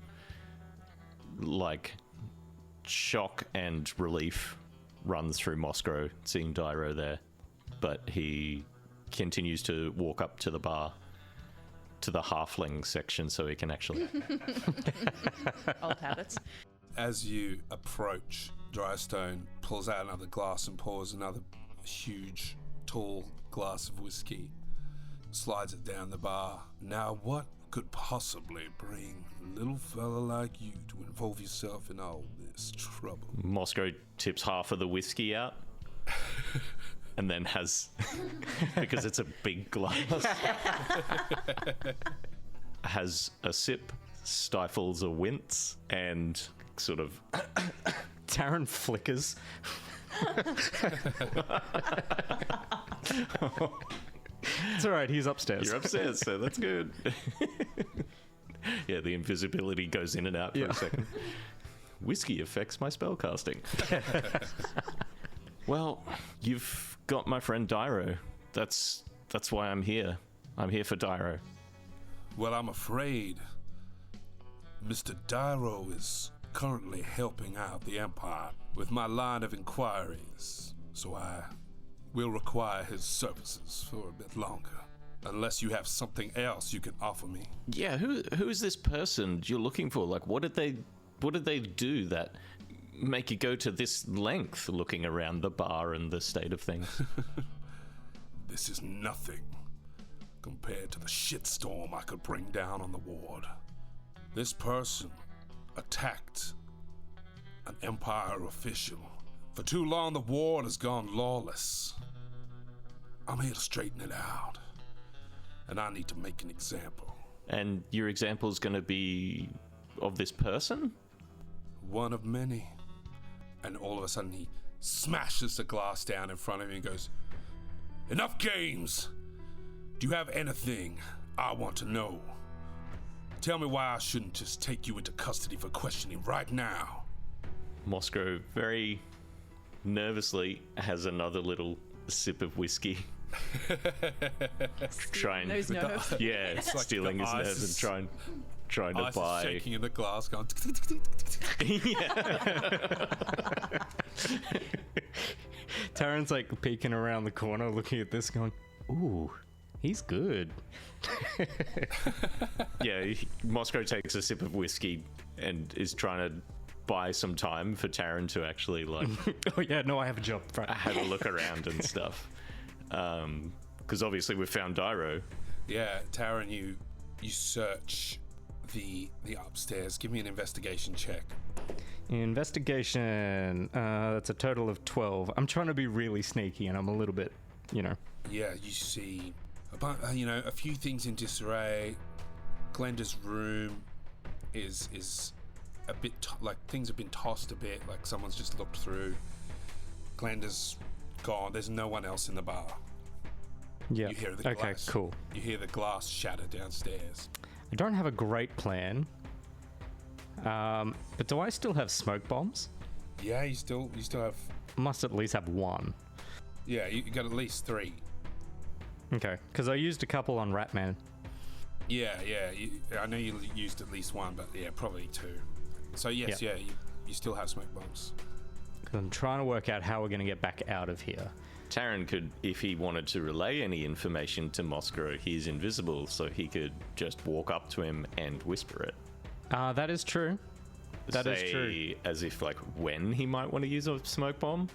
like shock and relief runs through Mossgrow seeing Dyro there. But he continues to walk up to the bar, to the halfling section, so he can actually... Old habits. As you approach, Drystone pulls out another glass and pours another huge, tall glass of whiskey, slides it down the bar. "Now what could possibly bring a little fella like you to involve yourself in all this trouble?" Mossgrow tips half of the whiskey out and then has, because it's a big glass, has a sip, stifles a wince, and sort of... Taryn flickers. It's alright, he's upstairs. You're upstairs, so that's good. Yeah, the invisibility goes in and out for a second. Whiskey affects my spellcasting. Well, you've got my friend Dyro. That's why I'm here. I'm here for Dyro. Well, I'm afraid Mr. Dyro is currently helping out the Empire with my line of inquiries, so I will require his services for a bit longer, unless you have something else you can offer me. Yeah, who is this person you're looking for? Like, what did they do that make you go to this length looking around the bar and the state of things? This is nothing compared to the shitstorm I could bring down on the ward. This person attacked an Empire official. For too long, the world has gone lawless. I'm here to straighten it out. And I need to make an example. And your example is going to be of this person? One of many. And all of a sudden, he smashes the glass down in front of me and goes, "Enough games! Do you have anything I want to know? Tell me why I shouldn't just take you into custody for questioning right now." Mossgrow very nervously has another little sip of whiskey. Trying, Those nerves. yeah, It's like stealing the his ice nerves is- and trying to Ice buy. is shaking in the glass, going. Taryn's like peeking around the corner, looking at this, going, "Ooh, he's good." Yeah, Mossgrow takes a sip of whiskey and is trying to buy some time for Taryn to actually like Oh yeah, no, I have a job. Right. have a look around and stuff. Because obviously we found Dyro. Yeah, Taryn, you search the upstairs. Give me an investigation check. Investigation. That's a total of 12. I'm trying to be really sneaky, and I'm a little bit, Yeah, you see, a few things in disarray. Glenda's room is a bit like things have been tossed a bit, like someone's just looked through. Glenda's gone. There's no one else in the bar. Yeah. You hear the Okay, glass. cool. You hear the glass shatter downstairs. I don't have a great plan. But do I still have smoke bombs? Yeah, you still have. Must at least have one. Yeah, you got at least 3. Okay, because I used a couple on Ratman. Yeah. I know you used at least 1, but yeah, probably 2. So yes, Yeah. you still have smoke bombs. 'Cause I'm trying to work out how we're going to get back out of here. Taryn could, if he wanted to relay any information to Mossgrow, he's invisible, so he could just walk up to him and whisper it. That is true. That is true. Say as if like when he might want to use a smoke bomb.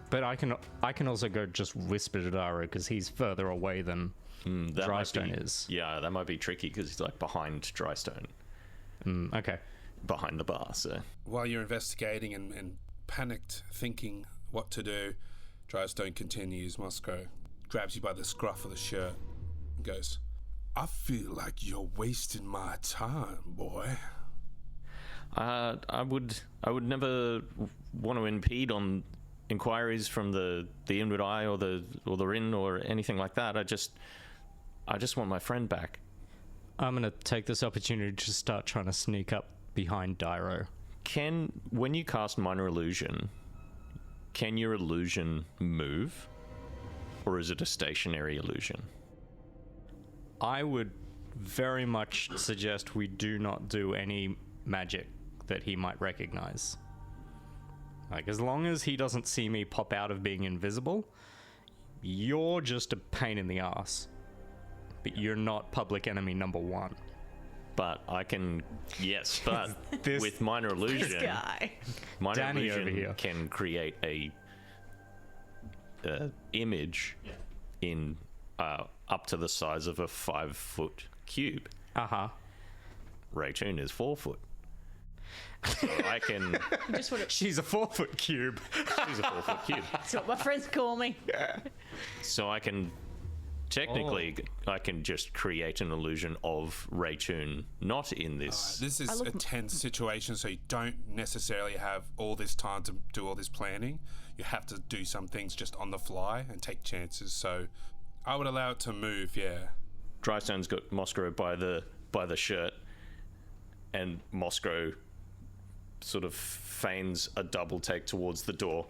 But I can also go just whisper to Dyro because he's further away than That might Drystone be- is. Yeah, that might be tricky because he's like behind Drystone, Okay. behind the bar. So While you're investigating and panicked, thinking what to do, Drystone continues. Mossgrow grabs you by the scruff of the shirt and goes, "I feel like you're wasting my time, boy." I would never want to impede on inquiries from the Inward Eye or the Inn or anything like that. I just want my friend back. I'm going to take this opportunity to start trying to sneak up behind Dyro. When you cast Minor Illusion, can your illusion move? Or is it a stationary illusion? I would very much suggest we do not do any magic that he might recognize. Like, as long as he doesn't see me pop out of being invisible, you're just a pain in the ass. But you're not public enemy number 1. But I can, yes, but This- with Minor Illusion, This guy. Minor Danny over Illusion here. can create a image in up to the size of a 5-foot cube. Uh-huh. Rheytun is 4 foot. So I can. Just what She's a 4-foot cube. She's a 4-foot cube. that's what my friends call me. So I can. Technically, I can just create an illusion of Rheytun not in this. This is a tense situation, so you don't necessarily have all this time to do all this planning. You have to do some things just on the fly and take chances. So I would allow it to move, yeah. Drystone's got Mossgrow by the shirt, and Mossgrow sort of feigns a double take towards the door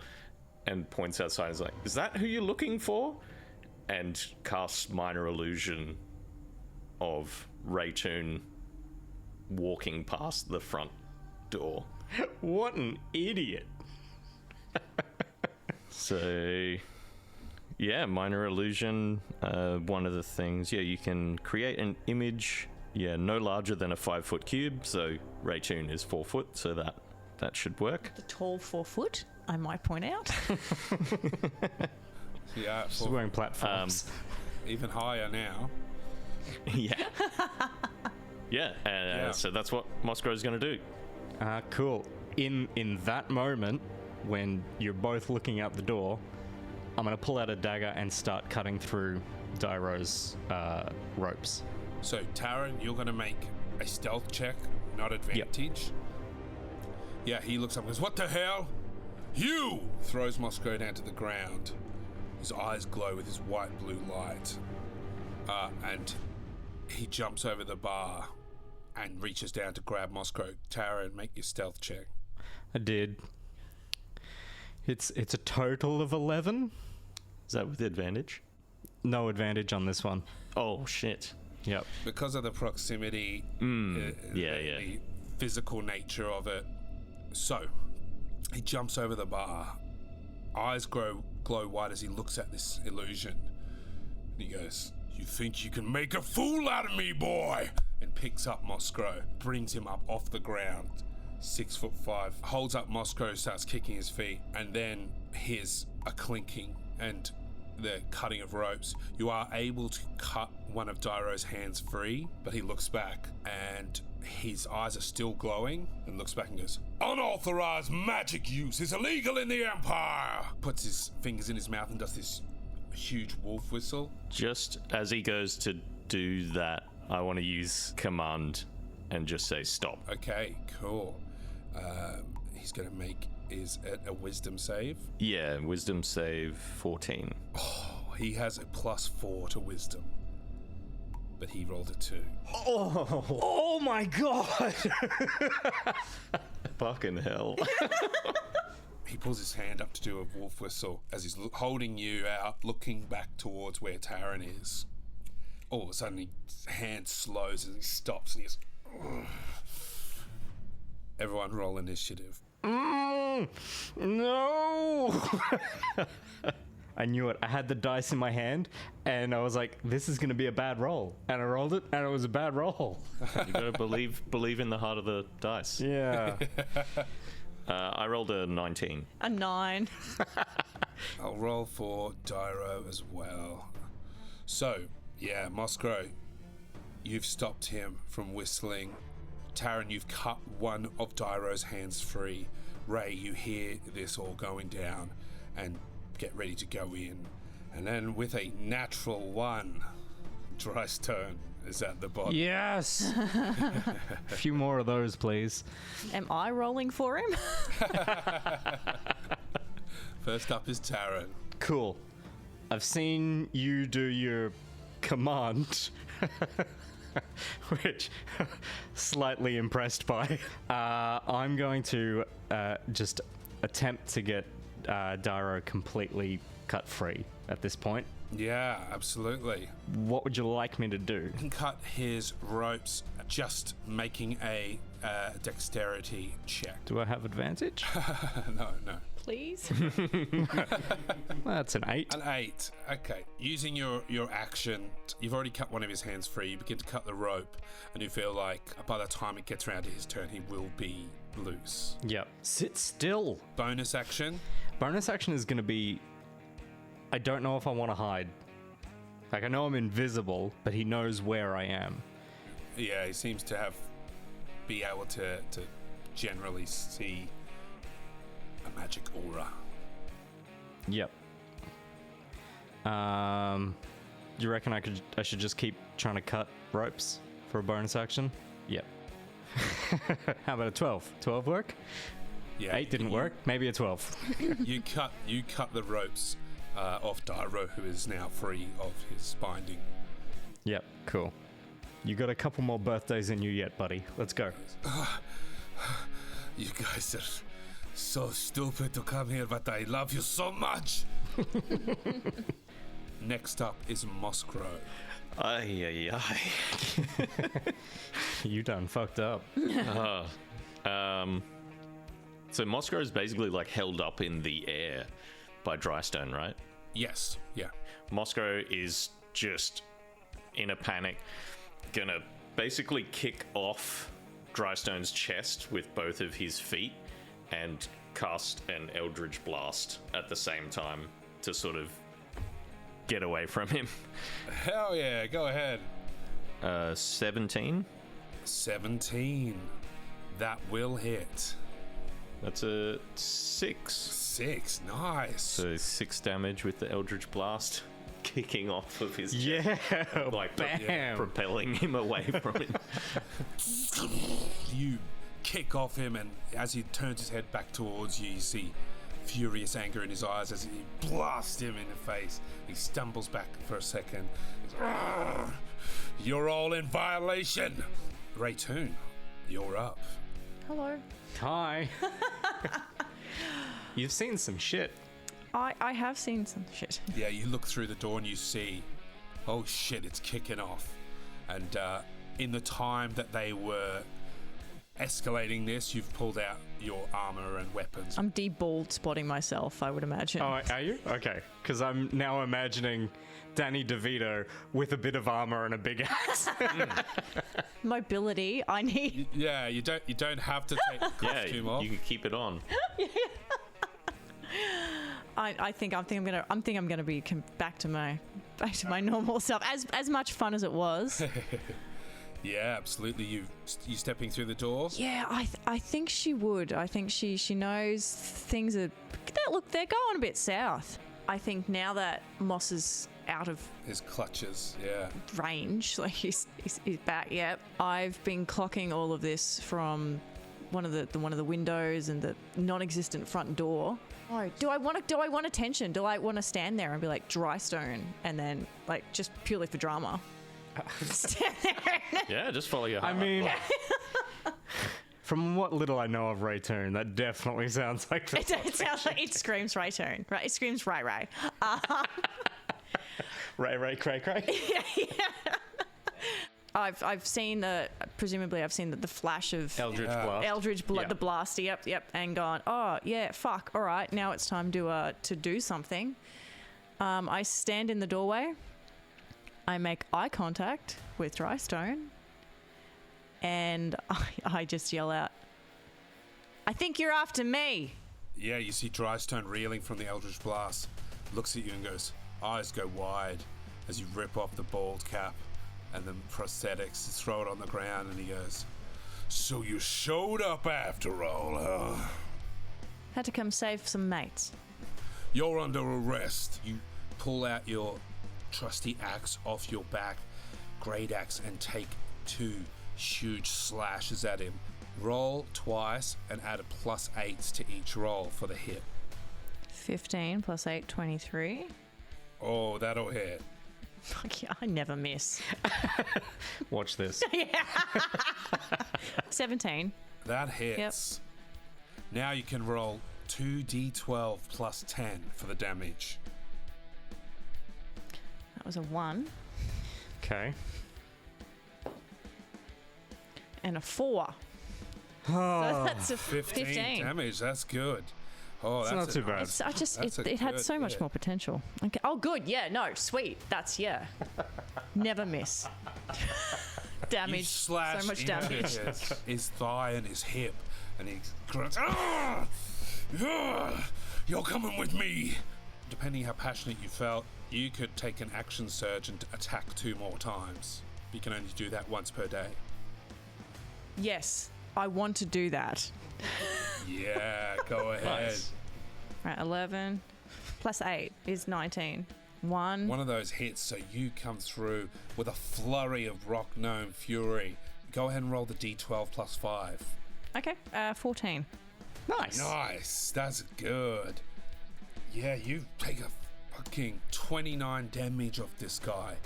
and points outside. He's like, "Is that who you're looking for?" And casts Minor Illusion of Rheytun walking past the front door. What an idiot. So, yeah, Minor Illusion. One of the things, you can create an image, no larger than a 5-foot cube. So Rheytun is 4 foot, so that should work. The tall 4 foot, I might point out. Yeah, She's wearing platforms. even higher now. Yeah. Yeah, so that's what Mossgrow is going to do. Cool. in that moment, when you're both looking out the door, I'm going to pull out a dagger and start cutting through Dyro's ropes. So, Tarun, you're going to make a stealth check, not advantage. Yeah, he looks up and goes, "What the hell? You!" Throws Mossgrow down to the ground. His eyes glow with his white-blue light. And he jumps over the bar and reaches down to grab Mossgrow. Tarun, make your stealth check. I did. It's a total of 11. Is that with advantage? No advantage on this one. Oh, shit. Yep. Because of the proximity, the physical nature of it. So, he jumps over the bar. Eyes glow white as he looks at this illusion. And he goes, "You think you can make a fool out of me, boy?" And picks up Mossgrow, brings him up off the ground. 6'5", holds up Mossgrow, starts kicking his feet, and then hears a clinking and the cutting of ropes. You are able to cut one of Dyro's hands free, but he looks back and his eyes are still glowing and looks back and goes, "Unauthorized magic use is illegal in the Empire!" Puts his fingers in his mouth and does this huge wolf whistle. Just as he goes to do that, I want to use command and just say stop. Okay, cool. He's going to make a wisdom save. Yeah, wisdom save 14. Oh, he has a +4 to wisdom, but he rolled a 2. Oh my god! Fucking hell. He pulls his hand up to do a wolf whistle as he's holding you out, looking back towards where Tarun is. All of a sudden, his hand slows and he stops and he goes, "Ugh." Everyone roll initiative. No! I knew it. I had the dice in my hand, and I was like, "This is going to be a bad roll." And I rolled it, and it was a bad roll. You gotta believe in the heart of the dice. Yeah. I rolled a 19. A 9. I'll roll for Dyro as well. So, yeah, Mossgrow, you've stopped him from whistling. Tarun, you've cut one of Dyro's hands free. Ray, you hear this all going down and get ready to go in. And then with a natural 1, Drystone is at the bottom. Yes! A few more of those, please. Am I rolling for him? First up is Tarun. Cool. I've seen you do your command, which slightly impressed by. I'm going to just attempt to get Dyro completely cut free at this point. Yeah, absolutely. What would you like me to do? You can cut his ropes, just making a dexterity check. Do I have advantage? No. Please? That's an 8. An 8. Okay. Using your action, you've already cut one of his hands free. You begin to cut the rope, and you feel like by the time it gets around to his turn, he will be loose. Yep. Sit still. Bonus action. Bonus action is going to be... I don't know if I want to hide. Like, I know I'm invisible, but he knows where I am. Yeah, he seems to be able to generally see a magic aura. Yep. You reckon I should just keep trying to cut ropes for a bonus action? Yep. How about a 12? 12 work? Yeah. 8 didn't work. Maybe a 12. You cut the ropes off Dyro, who is now free of his binding. Yep, cool. You got a couple more birthdays in you yet, buddy. Let's go. You guys are so stupid to come here, but I love you so much. Next up is Mossgrow. Ay. You done fucked up. So Mossgrow is basically like held up in the air by Drystone, right? Yes, yeah. Mossgrow is just in a panic, gonna basically kick off Drystone's chest with both of his feet and cast an Eldritch Blast at the same time to sort of get away from him. Hell yeah, go ahead. 17. 17. That will hit. That's a 6. 6, nice. So 6 damage with the Eldritch Blast kicking off of his chest. Yeah, Like bam. propelling him away from him. You kick off him, and as he turns his head back towards you, you see furious anger in his eyes as he blasts him in the face. He stumbles back for a second. "Argh! You're all in violation. Rheytun, you're up. Hello. Hi. You've seen some shit. I have seen some shit. Yeah, you look through the door and you see, oh shit, it's kicking off. And in the time that they were escalating this, you've pulled out your armor and weapons. I'm de-bald spotting myself, I would imagine. Oh, are you? Okay. Because I'm now imagining Danny DeVito with a bit of armor and a big axe. Mobility, I need. Yeah, you don't have to take the costume off. You can keep it on. I think I'm gonna be back to my normal self. As much fun as it was. Yeah, absolutely. You stepping through the door? Yeah, I think she would. I think she knows things are. They're going a bit south. I think now that Moss is out of His clutches, yeah. range, like he's back. Yep. I've been clocking all of this from one of the windows and the non-existent front door. Oh, do I want attention? Do I want to stand there and be like Drystone and then like just purely for drama? Stand there. Yeah, just follow your heart. I mean, from what little I know of Rheytun, that definitely sounds like the It sounds like it screams Rheytun, right? It screams Ray. Ray, cray. I've seen presumably I've seen the flash of Eldritch Blast. the blast. Yep, and gone. Oh yeah, fuck. All right, now it's time to do something. I stand in the doorway. I make eye contact with Drystone, and I just yell out, "I think you're after me." Yeah, you see Drystone reeling from the Eldritch Blast, looks at you and goes, eyes go wide as you rip off the bald cap and the prosthetics, throw it on the ground, and he goes, "So you showed up after all, huh? Had to come save some mates. You're under arrest." You pull out your trusty axe off your back, great axe, and take 2 huge slashes at him. Roll twice and add a +8 to each roll for the hit. 15 + 8, 23. Oh, that'll hit. Fuck yeah, I never miss. Watch this. 17. That hits. Now you can roll 2d12 + 10 for the damage. That was a 1 Okay. and a 4. So that's a 15. Damage, that's good. Oh, It's that's not too bad. It had so much hit. more potential. Okay. Oh, good. Yeah, no, sweet. That's, never miss. You Damage. slash So much into damage. his thigh and his hip, and he grunts, "Ah! Ah! You're coming with me." Depending how passionate you felt, you could take an action surge and attack 2 more times. You can only do that once per day. Yes, I want to do that. Yeah, go ahead. Nice. Right, 11 + 8 is 19. 1. One of those hits, so you come through with a flurry of rock gnome fury. Go ahead and roll the d12 + 5. Okay, 14. Nice. Nice, that's good. Yeah, you take a fucking 29 damage off this guy.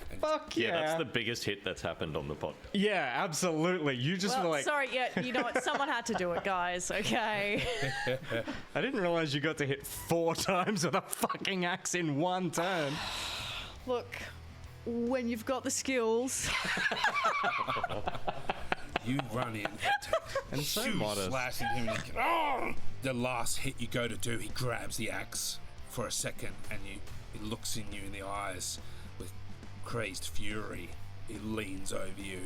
And Fuck Yeah, yeah. that's the biggest hit that's happened on the pod. Yeah, absolutely. You just Well, were like, sorry, you know what? Someone had to do it, guys, okay? I didn't realize you got to hit 4 times with a fucking axe in one turn. Look, when you've got the skills. you run in and And take so huge modest. slash at him. And he, oh! The last hit you go to do, he grabs the axe for a second, and he looks in you in the eyes with crazed fury. He leans over you,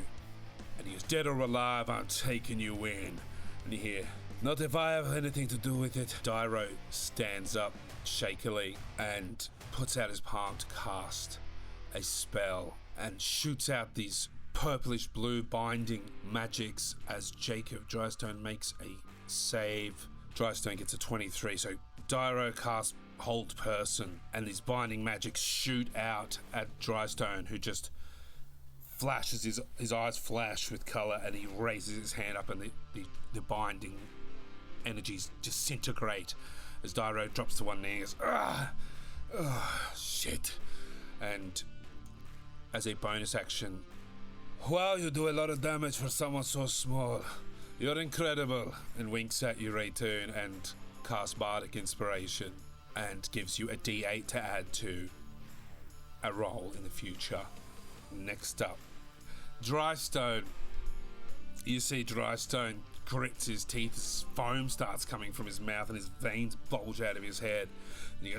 and he goes, "Dead or alive, I'm taking you in." And you hear, "Not if I have anything to do with it." Dyro stands up shakily and puts out his palm to cast a spell and shoots out these purplish blue binding magics as Jacob Drystone makes a save Drystone gets a 23. So Dyro casts Hold Person, and these binding magics shoot out at Drystone, who just flashes, his eyes flash with colour, and he raises his hand up, and the binding energies disintegrate as Dyro drops to one knee and goes, shit. And as a bonus action, wow, you do a lot of damage for someone so small. You're incredible. And winks at you, Rheytun, and casts Bardic Inspiration and gives you a D8 to add to a roll in the future. Next up, Drystone. You see Drystone grits his teeth as foam starts coming from his mouth and his veins bulge out of his head. And he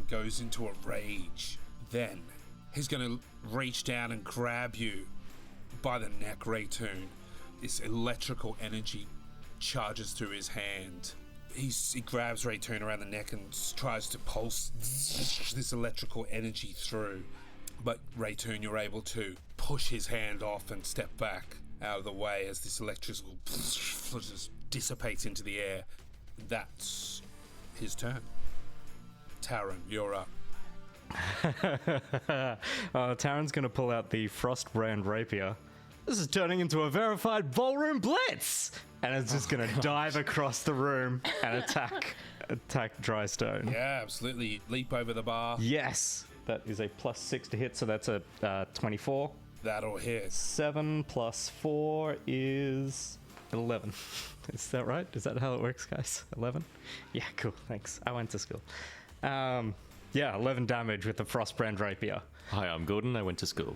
goes into a rage. Then he's going to reach down and grab you by the neck, Rheytun. This electrical energy charges through his hand. He grabs Rheytun around the neck and tries to pulse this electrical energy through. But Rheytun, you're able to push his hand off and step back out of the way as this electrical just dissipates into the air. That's his turn. Tarun, you're up. Taryn's going to pull out the Frostbrand Rapier. This is turning into a verified ballroom blitz! And it's just going to dive across the room and attack Drystone. Yeah, absolutely. You leap over the bar. Yes! That is a +6 to hit, so that's a 24. That'll hit. 7 + 4 is 11. Is that right? Is that how it works, guys? 11? Yeah, cool. Thanks. I went to school. Yeah, 11 damage with the Frostbrand Rapier. Hi, I'm Gordon. I went to school.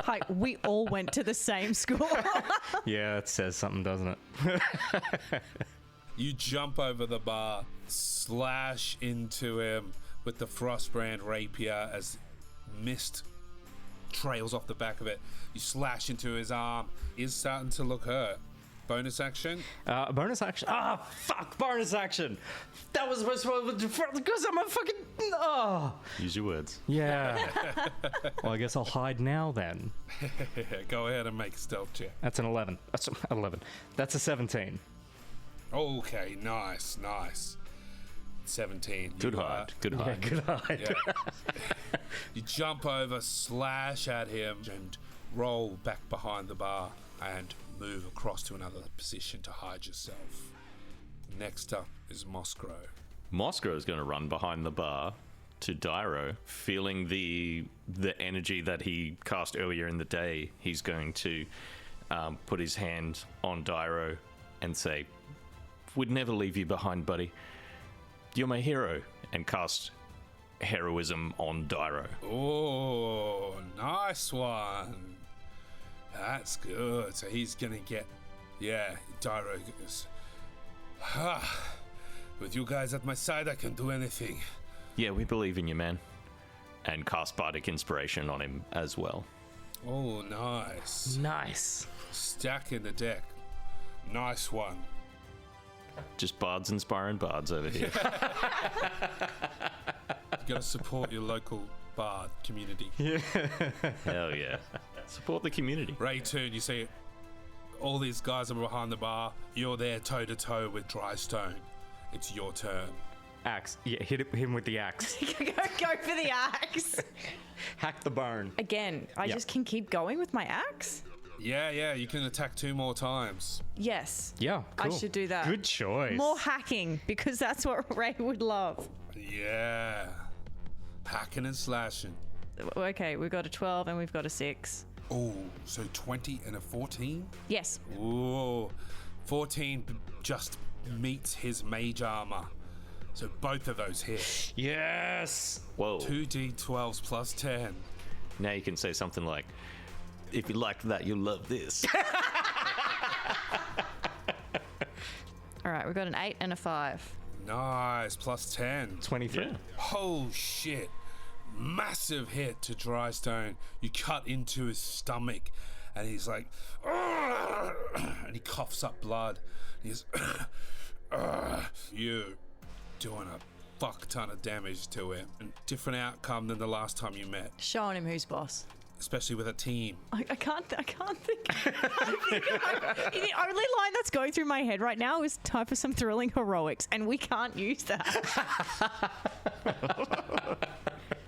Hi, we all went to the same school. Yeah, it says something, doesn't it? You jump over the bar, slash into him with the Frostbrand Rapier as mist trails off the back of it. You slash into his arm. He's starting to look hurt. Bonus action? Bonus action. Fuck! Bonus action! That was supposed to because I'm a fucking. Use your words. Yeah. Well, I guess I'll hide now then. Go ahead and make a stealth check. That's an 11. That's 11. That's a 17. Okay, nice. 17. Good hide. Good hide. Yeah, good hide. Yeah. You jump over, slash at him, and roll back behind the bar and move across to another position to hide yourself. Next up is Mossgrow. Mossgrow is going to run behind the bar to Dyro, feeling the energy that he cast earlier in the day. He's going to put his hand on Dyro and say, "Would never leave you behind, buddy. You're my hero," and cast heroism on Dyro. Oh, nice one. That's good. So he's gonna get, Dyro goes, with you guys at my side, I can do anything. Yeah, we believe in you, man. And cast Bardic Inspiration on him as well. Oh, nice. Nice. Stacking the deck. Nice one. Just bards inspiring bards over here. You gotta support your local bard community. Hell yeah. Support the community. Rheytun, you see all these guys are behind the bar. You're there toe to toe with Drystone. It's your turn. Axe. Yeah, hit him with the axe. Go for the axe. Hack the bone. Again, I just can keep going with my axe? Yeah, you can attack 2 more times. Yes. Yeah, cool. I should do that. Good choice. More hacking, because that's what Ray would love. Yeah. Hacking and slashing. Okay, we've got a 12 and we've got a 6. Oh, so 20 and a 14? Yes. Ooh, 14 just meets his mage armor. So both of those hit. Yes. Whoa. 2d12s plus 10. Now you can say something like, "If you liked that, you'll love this." All right, we've got an 8 and a 5. Nice, plus 10. 23. Yeah. Oh shit. Massive hit to Drystone. You cut into his stomach and he's like, "Argh!" and he coughs up blood. He's you doing a fuck ton of damage to him. And different outcome than the last time you met. Showing him who's boss. especially with a team. I can't think. The only line that's going through my head right now is time for some thrilling heroics, and we can't use that.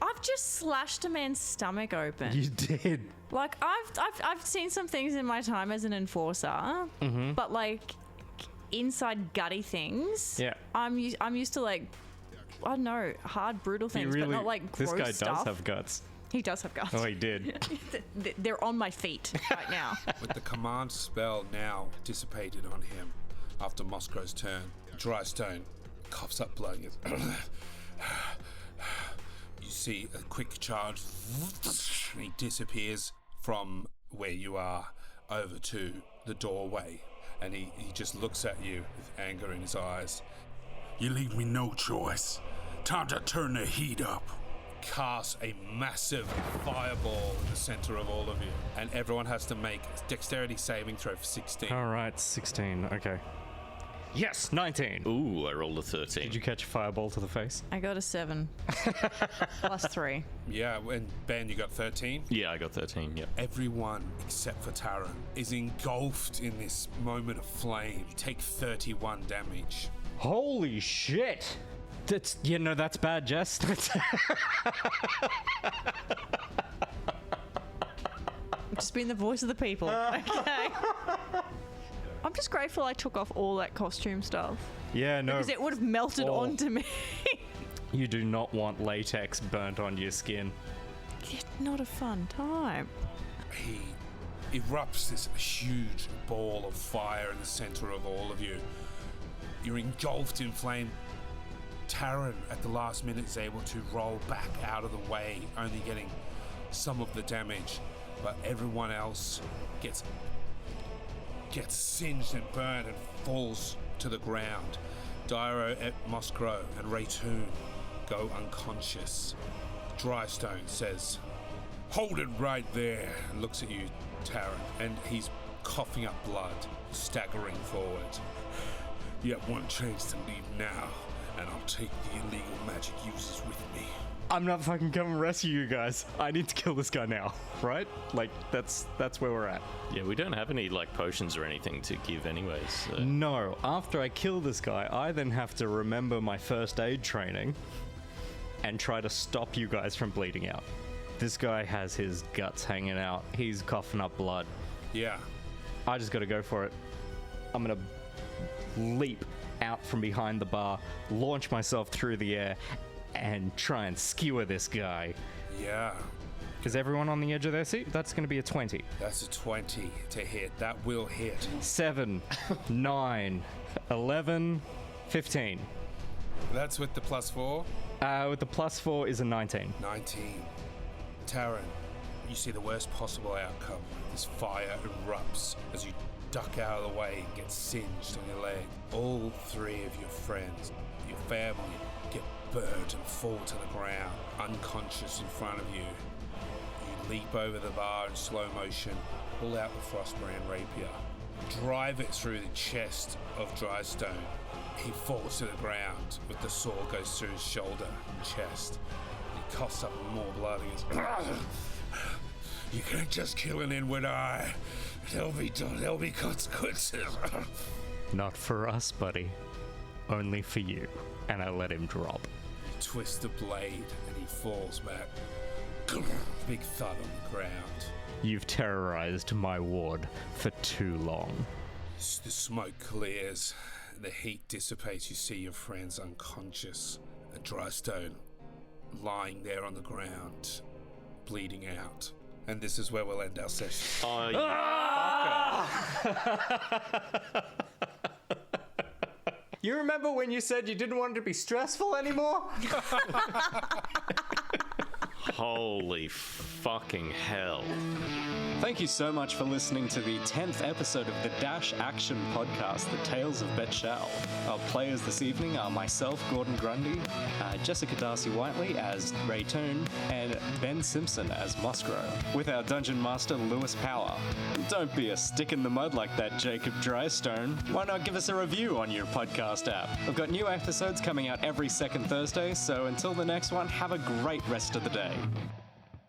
I've just slashed a man's stomach open. You did. Like I've seen some things in my time as an enforcer, but like inside gutty things. Yeah. I'm used to like, I don't know, hard brutal things, but not like gross This guy stuff. does have guts. He does have guts. Oh, he did. They're on my feet right now. With the command spell now dissipated on him after Mossgrow's turn, Drystone coughs up blood. You see a quick charge. He disappears from where you are over to the doorway, and he just looks at you with anger in his eyes. You leave me no choice. Time to turn the heat up. Casts a massive fireball in the center of all of you, and everyone has to make a dexterity saving throw for 16. All right, 16. Okay. Yes, 19. Ooh, I rolled a 13. Did you catch a fireball to the face? I got a 7 plus 3. Yeah, and Ben, you got 13? Yeah, I got 13, yeah. Everyone except for Tarun is engulfed in this moment of flame. You take 31 damage. Holy shit! That's bad, Jess. Just being the voice of the people. Okay. I'm just grateful I took off all that costume stuff. Yeah, no. Because it would have melted onto me. You do not want latex burnt onto your skin. It's not a fun time. He erupts this huge ball of fire in the center of all of you. You're engulfed in flame. Tarun, at the last minute, is able to roll back out of the way, only getting some of the damage, but everyone else gets singed and burned and falls to the ground. Dyro, Mossgrow, and Rheytun go unconscious. Drystone says, "Hold it right there," and looks at you, Tarun, and he's coughing up blood, staggering forward. You have one chance to leave now, and I'll take the illegal magic users with me. I'm not fucking coming to rescue you guys. I need to kill this guy now, right? Like, that's where we're at. Yeah, we don't have any, like, potions or anything to give anyways. So. No, after I kill this guy, I then have to remember my first aid training and try to stop you guys from bleeding out. This guy has his guts hanging out. He's coughing up blood. Yeah. I just gotta go for it. I'm gonna leap out from behind the bar, launch myself through the air, and try and skewer this guy. Yeah. Is everyone on the edge of their seat? That's going to be a 20. That's a 20 to hit. That will hit. 7, 9, 11, 15. That's with the +4. With the +4 is a 19. 19. Tarun, you see the worst possible outcome. This fire erupts as you duck out of the way and get singed on your leg. All three of your friends, your family, get burned and fall to the ground, unconscious in front of you. You leap over the bar in slow motion, pull out the Frostbrand rapier, drive it through the chest of Drystone. He falls to the ground with the sword goes through his shoulder and chest. He coughs up more blood and goes, You can't just kill an inward eye. There'll be consequences. Not for us, buddy. Only for you. And I let him drop. you twist the blade and he falls back. Big thud on the ground. You've terrorized my ward for too long. The smoke clears, the heat dissipates. You see your friends unconscious. A Drystone lying there on the ground, bleeding out. And this is where we'll end our session. Oh, you fucker. You remember when you said you didn't want it to be stressful anymore? Holy fucking hell. Thank you so much for listening to the 10th episode of the Dash Action Podcast, The Tales of Betshal. Our players this evening are myself, Gordon Grundy, Jessica Darcy-Whiteley as Rheytun, and Ben Simpson as Mossgrow, with our Dungeon Master, Lewis Power. Don't be a stick in the mud like that, Jacob Drystone. Why not give us a review on your podcast app? We've got new episodes coming out every second Thursday, so until the next one, have a great rest of the day.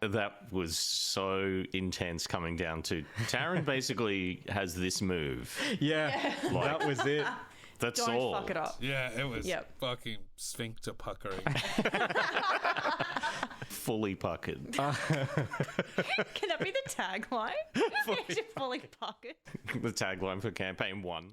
That was so intense coming down to Tarun basically has this move. Yeah, that was it. That's Don't all. fuck it up. Yeah, it was Yep. fucking sphincter puckering. Fully puckered. Can that be the tagline? Fully puckered. The tagline for campaign 1.